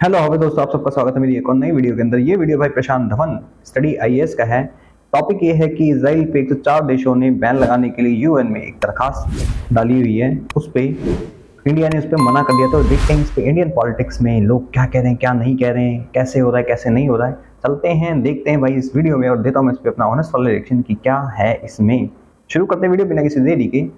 Hello हवे दोस्तों, आप सबका स्वागत है मेरी एक और नई वीडियो के अंदर। ये वीडियो भाई प्रशांत धवन स्टडी आईएएस का है। टॉपिक ये है कि इजराइल पे 104 देशों ने बैन लगाने के लिए यूएन में एक दरखास्त डाली हुई है। उस पे इंडिया ने उस पर मना कर दिया। तो देखते हैं इस पे इंडियन पॉलिटिक्स में लोग क्या कह रहे हैं, क्या नहीं कह रहे हैं, कैसे हो रहा है, कैसे नहीं हो रहा है। चलते हैं, देखते हैं भाई इस वीडियो में और देता हूँ मैं इस पे अपना ऑनेस्ट वाला रिएक्शन की क्या है इसमें। शुरू करते हैं वीडियो बिना किसी देरी के।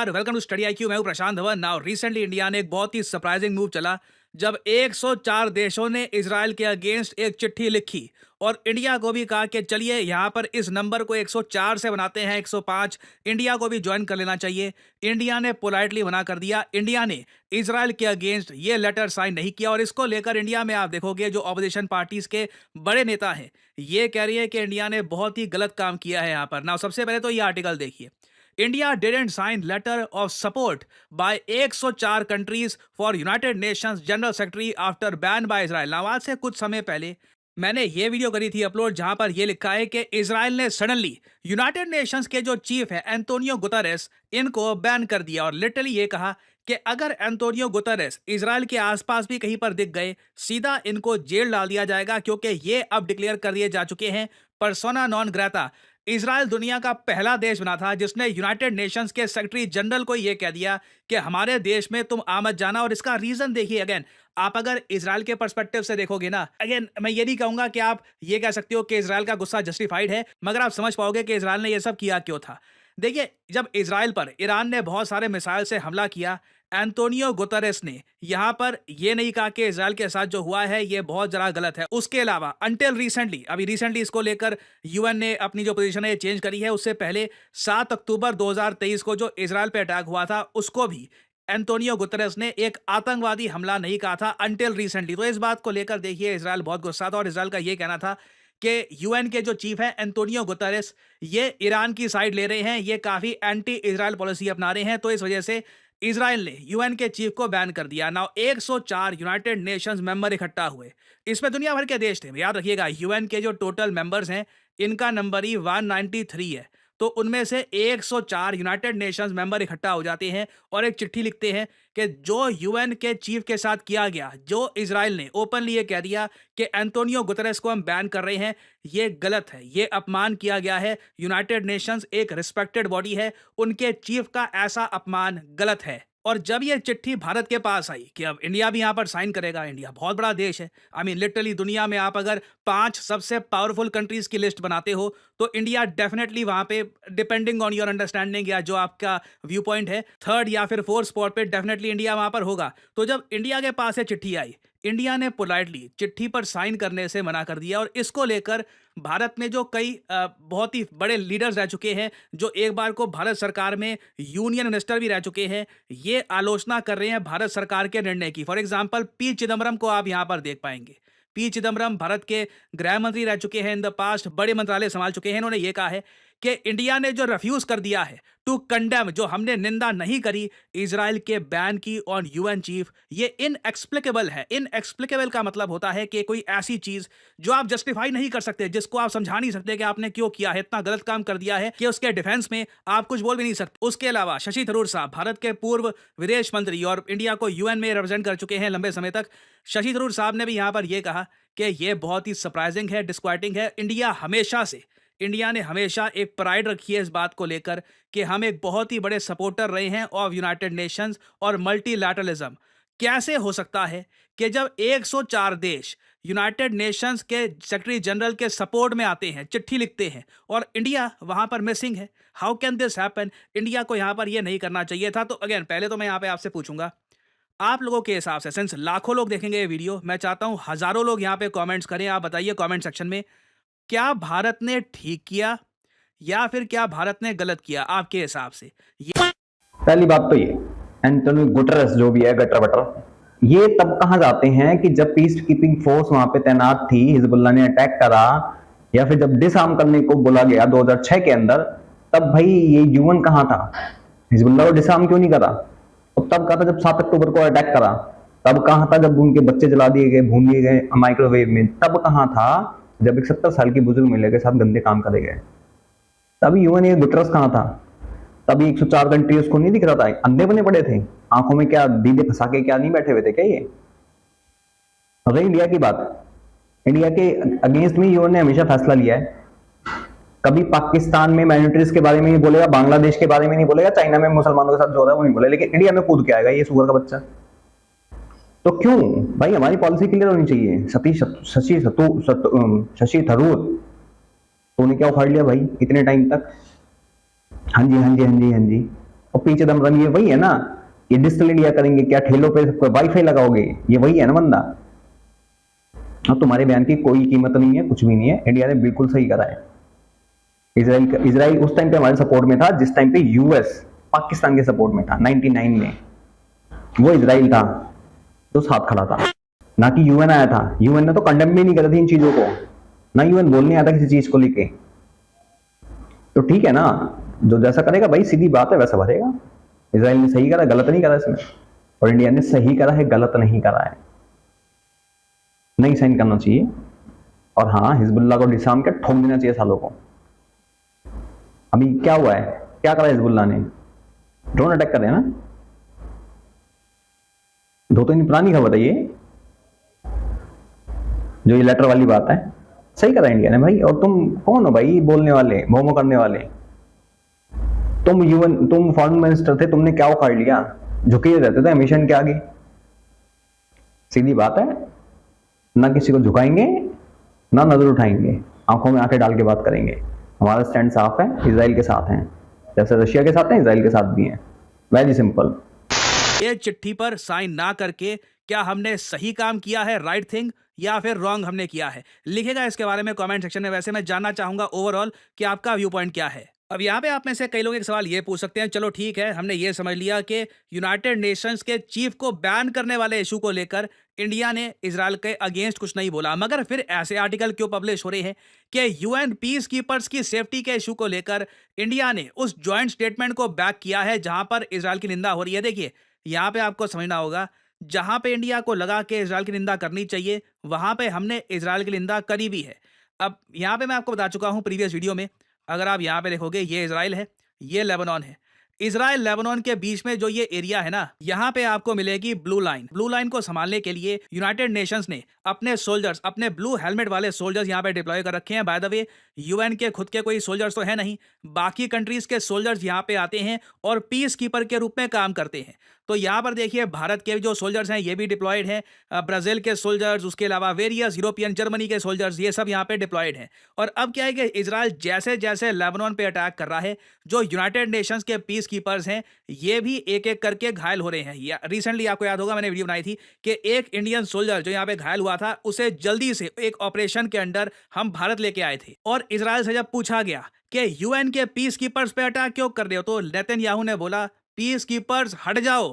Welcome to study IQ. मैं हूं Prashant Dhawan. Now recently India ने एक बहुत ही सरप्राइजिंग मूव चला जब 104 देशों ने इजराइल के अगेंस्ट एक चिट्ठी लिखी और इंडिया को भी कहा कि चलिए यहां पर इस नंबर को 104 से बनाते हैं 105, इंडिया को भी ज्वाइन कर लेना चाहिए। इंडिया ने पोलाइटली मना कर दिया। इंडिया ने इजराइल के अगेंस्ट ये लेटर साइन नहीं किया और इसको लेकर इंडिया में आप देखोगे जो ऑपोजिशन पार्टीज के बड़े नेता हैं ये कह रही है कि इंडिया ने बहुत ही गलत काम किया है यहां पर। नाउ सबसे पहले तो ये आर्टिकल देखिए। India didn't sign letter of support by 104 countries for United Nations General Secretary after ban by Israel। now आज से कुछ समय पहले मैंने ये वीडियो करी थी अपलोड जहां पर ये लिखा है कि इजराइल ने सडनली यूनाइटेड नेशंस के जो चीफ है एंटोनियो गुतरेस इनको बैन कर दिया और लिटरली ये कहा कि अगर एंटोनियो गुतरेस इजराइल के आसपास भी कहीं पर दिख गए सीधा इनको जेल डाल दिया जाएगा, क्योंकि ये अब डिक्लेयर कर दिए जा चुके हैं पर्सोना नॉन ग्रेटा। इजराइल दुनिया का पहला देश बना था जिसने यूनाइटेड नेशंस के सेक्रेटरी जनरल को यह कह दिया कि हमारे देश में तुम आ मत जाना। और इसका रीजन देखिए, अगेन आप अगर इजराइल के पर्सपेक्टिव से देखोगे ना, अगेन मैं ये नहीं कहूंगा कि आप ये कह सकते हो कि इजराइल का गुस्सा जस्टिफाइड है, मगर आप समझ पाओगे कि इजराइल ने यह सब किया क्यों था। देखिए, जब इजराइल पर ईरान ने बहुत सारे मिसाइल से हमला किया, एंटोनियो गुतरेस ने यहां पर यह नहीं कहा कि इजराइल के साथ जो हुआ है यह बहुत जरा गलत है। उसके अलावा अंटिल रिसेंटली, अभी रिसेंटली इसको लेकर यूएन ने अपनी जो पोजीशन है ये चेंज करी है। उससे पहले 7 अक्टूबर 2023 को जो इजराइल पे अटैक हुआ था उसको भी एंटोनियो गुतरेस ने एक आतंकवादी हमला नहीं कहा था अंटिल रिसेंटली। तो इस बात को लेकर देखिए इजराइल बहुत गुस्सा था और इजराइल का यह कहना था कि यूएन के जो चीफ है एंटोनियो गुतरेस ये ईरान की साइड ले रहे हैं, ये काफी एंटी इजराइल पॉलिसी अपना रहे हैं। तो इस वजह से इजराइल ने यूएन के चीफ को बैन कर दिया। नाउ 104 यूनाइटेड नेशंस मेंबर इकट्ठा हुए, इसमें दुनिया भर के देश थे। याद रखिएगा यूएन के जो टोटल मेंबर्स हैं इनका नंबर ही 193 है। तो उनमें से 104 यूनाइटेड नेशंस मेंबर इकट्ठा हो जाते हैं और एक चिट्ठी लिखते हैं कि जो यूएन के चीफ के साथ किया गया, जो इजराइल ने ओपनली ये कह दिया कि एंटोनियो गुतरेस को हम बैन कर रहे हैं, ये गलत है, ये अपमान किया गया है। यूनाइटेड नेशंस एक रिस्पेक्टेड बॉडी है, उनके चीफ का ऐसा अपमान गलत है। और जब ये चिट्ठी भारत के पास आई कि अब इंडिया भी यहां पर साइन करेगा, इंडिया बहुत बड़ा देश है। आई मीन लिटरली दुनिया में आप अगर 5 सबसे पावरफुल कंट्रीज की लिस्ट बनाते हो तो इंडिया डेफिनेटली वहां पे, डिपेंडिंग ऑन योर अंडरस्टैंडिंग या जो आपका व्यू पॉइंट है, थर्ड या फिर फोर्थ स्पॉट पे डेफिनेटली इंडिया वहां पर होगा। तो जब इंडिया के पास ये चिट्ठी आई, इंडिया ने पोलाइटली चिट्ठी पर साइन करने से मना कर दिया। और इसको लेकर भारत में जो कई बहुत ही बड़े लीडर्स रह चुके हैं, जो एक बार को भारत सरकार में यूनियन मिनिस्टर भी रह चुके हैं, ये आलोचना कर रहे हैं भारत सरकार के निर्णय की। फॉर एग्जांपल पी चिदम्बरम को आप यहां पर देख पाएंगे। पी चिदम्बरम भारत के गृह मंत्री रह चुके हैं, इन द पास्ट बड़े मंत्रालय संभाल चुके हैं। इन्होंने ये कहा है कि इंडिया ने जो रिफ्यूज कर दिया है टू कंडेम, जो हमने निंदा नहीं करी इजराइल के बैन की ऑन यूएन चीफ, ये इनएक्सप्लिकेबल है। इनएक्सप्लिकेबल का मतलब होता है कि कोई ऐसी चीज जो आप जस्टिफाई नहीं कर सकते, जिसको आप समझा नहीं सकते कि आपने क्यों किया है, इतना गलत काम कर दिया है कि उसके डिफेंस में आप कुछ बोल भी नहीं सकते। उसके अलावा शशि थरूर साहब भारत के पूर्व विदेश मंत्री और इंडिया को यूएन में रिप्रेजेंट कर चुके हैं लंबे समय तक। शशि थरूर साहब ने भी यहां पर यह कहा कि यह बहुत ही सरप्राइजिंग है, डिस्क्वाइटिंग है। इंडिया ने हमेशा एक प्राइड रखी है इस बात को लेकर कि हम एक बहुत ही बड़े सपोर्टर रहे हैं ऑफ यूनाइटेड नेशंस और मल्टीलैटरलिज्म। कैसे हो सकता है कि जब 104 देश यूनाइटेड नेशंस के सेक्रेटरी जनरल के सपोर्ट में आते हैं, चिट्ठी लिखते हैं, और इंडिया वहां पर मिसिंग है? How can this happen? India को यहां पर यह नहीं करना चाहिए था। तो अगेन पहले तो मैं यहां पे आपसे पूछूंगा, आप लोगों के हिसाब से, सिंस लाखों लोग देखेंगे ये वीडियो, मैं चाहता हूं हजारों लोग यहां पे कमेंट्स करें। आप बताइए कमेंट सेक्शन में, क्या भारत ने ठीक किया या फिर क्या भारत ने गलत किया आपके हिसाब से? पहली बात तो ये एंटोनियो गुटरेस जो भी है गटर बटर, ये तब कहां जाते हैं कि जब पीस कीपिंग फोर्स वहां पे तैनात थी, हिजबुल्लाह ने अटैक करा, या फिर जब डिसआर्म करने को बोला गया 2006 के अंदर, तब भाई ये यूएन कहां था? हिजबुल्लाह को डिसआर्म क्यों नहीं करा? और तब कहा था जब 7 अक्टूबर को अटैक करा, तब कहां था जब उनके बच्चे जला दिए गए, भून दिए गए माइक्रोवेव में? तब कहां था जब एक 70 साल की बुजुर्ग महिला के साथ गंदे काम करे गए? तभी यूएन ये गुटरेस कहां था? तभी 104 घंटे उसको नहीं दिख रहा था? अंधे बने पड़े थे, आंखों में क्या दीदे फंसा के क्या नहीं बैठे हुए थे क्या ये? रही इंडिया की बात, इंडिया के अगेंस्ट में यूएन ने हमेशा फैसला लिया है, कभी पाकिस्तान में माइनॉरिटीज के बारे में नहीं बोलेगा, बांग्लादेश के बारे में नहीं बोलेगा, चाइना में मुसलमानों के साथ जो हो रहा है वो नहीं बोलेगा, लेकिन इंडिया में कूद के आएगा ये सुअर का बच्चा। तो क्यों भाई, हमारी पॉलिसी क्लियर होनी चाहिए। शशि थरूर तूने क्या उखाड़ लिया भाई इतने टाइम तक? हाँ जी हाँ जी हाँ जी हाँ जी, और पीछे दम रंग ये वही है ना, ये डिजिटल इंडिया करेंगे क्या, ठेलों पे वाईफाई लगाओगे, ये वही है ना बंदा। अब तुम्हारे बयान की कोई कीमत नहीं है, कुछ भी नहीं है, इंडिया ने बिल्कुल सही करा है। इजराइल उस टाइम पे हमारे सपोर्ट में था जिस टाइम पे यूएस पाकिस्तान के सपोर्ट में था। 99 में वो इजराइल था जो साथ खड़ा था, ना कि यूएन आया था। यूएन ने तो कंडेम भी नहीं करी थी इन चीजों को, ना यूएन बोलने आया था किसी चीज को लेके। तो ठीक है ना, जो जैसा करेगा भाई, सीधी बात है, वैसा भरेगा। इजराइल ने सही करा, गलत नहीं करा इसमें, और इंडिया ने सही करा है, गलत नहीं करा है। नहीं साइन करना चाहिए, और हाँ हिजबुल्लाह को डिसाम के ठोक देना चाहिए सालों को। अभी क्या हुआ है, क्या करा हिजबुल्लाह ने? ड्रोन अटैक कर रहे हैं ना, 2-3 दिन पुरानी खबर है ये, जो ये लेटर वाली बात है। सही करा इंडिया ने भाई। और तुम कौन हो भाई बोलने वाले, मोमो करने वाले? तुम फॉरेन मिनिस्टर थे, तुमने क्या उखाड़ लिया? झुके रहते थे मिशन के आगे। सीधी बात है, ना किसी को झुकाएंगे ना नजर उठाएंगे, आंखों में आंखें डाल के बात करेंगे। हमारा स्टैंड साफ है, इजराइल के साथ हैं, जैसे रशिया के साथ हैं इजराइल के साथ भी हैं। Very simple. ये चिट्ठी पर साइन ना करके क्या हमने सही काम किया है, राइट थिंग, या फिर रॉन्ग हमने किया है? लिखेगा इसके बारे में कमेंट सेक्शन में। वैसे मैं जानना चाहूंगा ओवरऑल कि आपका व्यू पॉइंट क्या है। अब यहाँ पे आप में से कई लोग एक सवाल ये पूछ सकते हैं, चलो ठीक है, हमने ये समझ लिया कि यूनाइटेड नेशंस के चीफ को बैन करने वाले इशू को लेकर इंडिया ने इजराइल के अगेंस्ट कुछ नहीं बोला, मगर फिर ऐसे आर्टिकल क्यों पब्लिश हो रहे हैं कि यूएन पीस कीपर्स की सेफ्टी के इशू को लेकर इंडिया ने उस ज्वाइंट स्टेटमेंट को बैक किया है जहां पर इजराइल की निंदा हो रही है। देखिए यहाँ पे आपको समझना होगा, जहां पे इंडिया को लगा कि इजराइल की निंदा करनी चाहिए, वहां पे हमने इजराइल की निंदा करी भी है। अब यहाँ पे मैं आपको बता चुका हूं प्रीवियस वीडियो में, अगर आप यहाँ पे देखोगे, ये इजराइल है, ये लेबनान है। इजराइल लेबनान के बीच में जो ये एरिया है ना, यहाँ पे आपको मिलेगी ब्लू लाइन। ब्लू लाइन को संभालने के लिए यूनाइटेड नेशंस ने अपने सोल्जर्स, अपने ब्लू हेलमेट वाले सोल्जर्स यहाँ पे डिप्लॉय कर रखे हैं। बाय द वे, यूएन के खुद के कोई सोल्जर्स तो है नहीं, बाकी कंट्रीज के सोल्जर्स यहाँ पे आते हैं और पीस कीपर के रूप में काम करते हैं। तो यहाँ पर देखिए भारत के जो सोल्जर्स हैं ये भी डिप्लॉयड हैं, ब्राजील के सोल्जर्स, उसके अलावा वेरियस यूरोपियन, जर्मनी के सोल्जर्स, ये सब यहाँ पे डिप्लॉयड हैं। और अब क्या है कि इजराइल जैसे जैसे लेबनान पे अटैक कर रहा है, जो यूनाइटेड नेशंस के पीस कीपर्स हैं ये भी एक एक करके घायल हो रहे हैं। रिसेंटली आपको याद होगा मैंने वीडियो बनाई थी कि एक इंडियन सोल्जर जो यहाँ पे घायल हुआ था, उसे जल्दी से एक ऑपरेशन के अंडर हम भारत लेके आए थे। और इजराइल से जब पूछा गया कि यूएन के पीस कीपर्स पे अटैक क्यों कर रहे हो, तो नेतन्याहू ने बोला, पीस कीपर्स हट जाओ,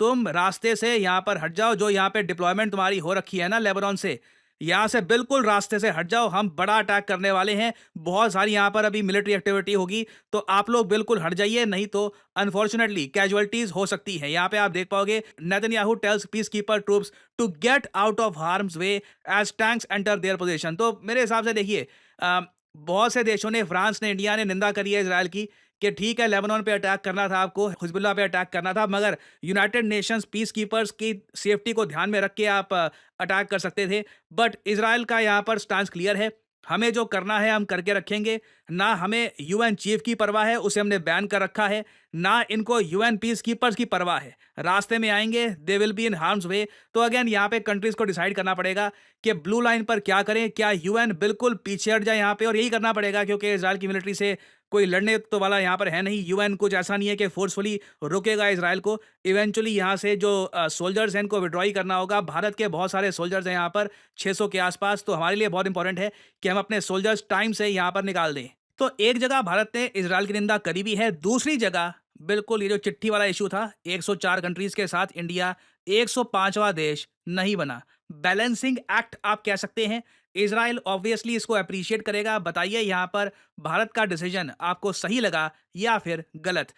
तुम रास्ते से यहाँ पर हट जाओ। जो यहाँ पे डिप्लॉयमेंट तुम्हारी हो रखी है ना लेबनान से, यहाँ से बिल्कुल रास्ते से हट जाओ, हम बड़ा अटैक करने वाले हैं, बहुत सारी यहाँ पर अभी मिलिट्री एक्टिविटी होगी, तो आप लोग बिल्कुल हट जाइए, नहीं तो अनफॉर्चुनेटली कैजुअलिटीज हो सकती है। यहाँ पे आप देख पाओगे, Netanyahu tells peace keeper troops to get out of harm's way as tanks enter their position. तो मेरे हिसाब से देखिए, बहुत से देशों ने, फ्रांस ने, इंडिया ने निंदा करी है इजराइल की कि ठीक है लेबनान पे अटैक करना था आपको, हिजबुल्लाह पे अटैक करना था, मगर यूनाइटेड नेशंस पीस कीपर्स की सेफ्टी को ध्यान में रख के आप अटैक कर सकते थे। बट इजराइल का यहाँ पर स्टांस क्लियर है, हमें जो करना है हम करके रखेंगे। ना हमें यूएन चीफ की परवाह है, उसे हमने बैन कर रखा है, ना इनको यूएन पीस कीपर्स की परवाह है। रास्ते में आएंगे, they will be in harm's way. तो अगेन यहाँ पे कंट्रीज को डिसाइड करना पड़ेगा कि ब्लू लाइन पर क्या करें, क्या यूएन बिल्कुल पीछे हट जाए यहाँ पे, और यही करना पड़ेगा क्योंकि इजराइल की मिलिट्री से कोई लड़ने तो वाला यहाँ पर है नहीं। यूएन कुछ ऐसा नहीं है कि फोर्सफुली रोकेगा इजराइल को। इवेंचुअली यहाँ से जो सोल्जर्स हैं इनको विड्रॉ करना होगा। भारत के बहुत सारे सोल्जर्स हैं यहाँ पर, 600 के आसपास, तो हमारे लिए बहुत इंपॉर्टेंट है कि हम अपने सोल्जर्स टाइम से यहाँ पर निकाल दें। तो एक जगह भारत ने इजराइल की निंदा करी भी है, दूसरी जगह बिल्कुल ये जो चिट्ठी वाला इशू था, 104 कंट्रीज के साथ इंडिया 105वां देश नहीं बना। बैलेंसिंग एक्ट आप कह सकते हैं। इजराइल ऑब्वियसली इसको अप्रिशिएट करेगा। बताइए यहाँ पर भारत का डिसीजन आपको सही लगा या फिर गलत?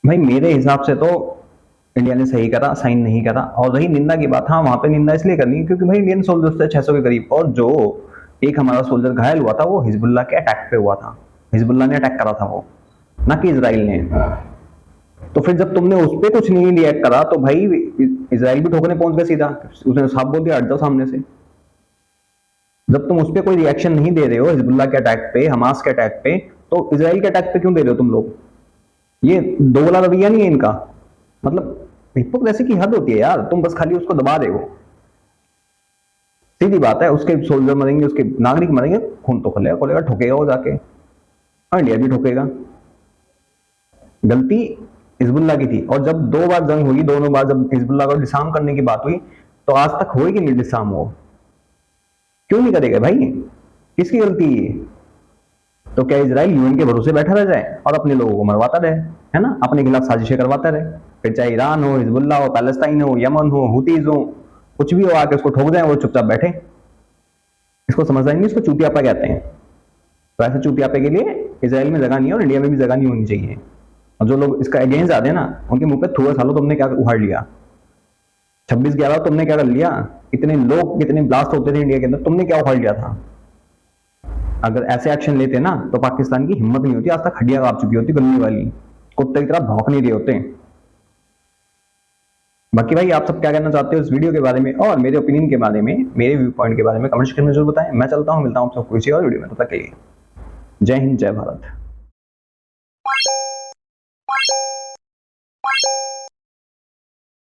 भाई मेरे हिसाब से तो इंडिया ने सही करा, साइन नहीं करा। और रही निंदा की बात, हाँ वहां पे निंदा इसलिए करनी क्योंकि भाई इंडियन सोल्जर्स थे 600 के करीब, और जो एक हमारा सोल्जर घायल हुआ था वो हिजबुल्लाह के अटैक पे हुआ था। हिजबुल्लाह ने अटैक करा था वो, ना कि इजराइल ने। तो फिर जब तुमने उस पर कुछ नहीं रिएक्ट करा तो भाई इजराइल भी ठोकने पहुंच गया सीधा, उसने साफ बोल दिया हट जाओ सामने से। जब तुम उस पर कोई रिएक्शन नहीं दे रहे हो हिजबुल्लाह के अटैक पे, हमास के अटैक पे, तो इजराइल के अटैक पे क्यों दे रहे हो तुम लोग? ये दोगला रवैया नहीं है इनका? मतलब हिपोक्रेसी की हद होती है यार, तुम बस खाली उसको दबा रहे हो। सीधी बात है, उसके सोल्जर मरेंगे, उसके नागरिक मरेंगे, खून तो खुलेगा खुलेगा, ठोकेगा वो जाके, और इंडिया भी ठोकेगा। गलती हिजबुल्लाह की थी, और जब 2 बार जंग हुई, दोनों बार जब हिजबुल्लाह को डिसार्म करने की बात हुई, तो आज तक हुई कि नहीं डिसार्म हो? क्यों नहीं करेगा भाई? किसकी गलती है? तो क्या इजराइल यूएन के भरोसे बैठा रह जाए और अपने लोगों को मरवाता रहे, है ना, अपने खिलाफ साजिशें करवाता रहे? फिर चाहे ईरान हो, हिजबुल्लाह हो, पैलेस्टाइन हो, यमन हो, हुतीज हो, कुछ भी हो, आके उसको ठोक जाए, वो चुपचाप बैठे। इसको समझ आएंगे, इसको चूतियापा कहते हैं। तो ऐसे चूतियापे के लिए इजराइल में जगह नहीं है और इंडिया में भी जगह नहीं होनी चाहिए। और जो लोग इसका अगेंस्ट आते हैं ना, उनके मुंह पे थूआ सालो तुमने क्या उखाड़ लिया? 26/11 तुमने क्या कर लिया? कितने लोग, कितने ब्लास्ट होते थे इंडिया के अंदर, तुमने क्या उखाड़ लिया था? अगर ऐसे एक्शन लेते ना तो पाकिस्तान की हिम्मत नहीं होती, आज तक हड्डियां कांप चुकी होती गलने वाली, कुत्ते की तरह भौंक नहीं रहे होते। बाकी भाई आप सब क्या कहना चाहते हो इस वीडियो के बारे में और मेरे ओपिनियन के बारे में, मेरे व्यू पॉइंट के बारे में कमेंट सेक्शन में जरूर बताएं। मैं चलता हूं, मिलता हूं आपसे किसी और वीडियो में, तब तक के लिए जय हिंद, जय भारत।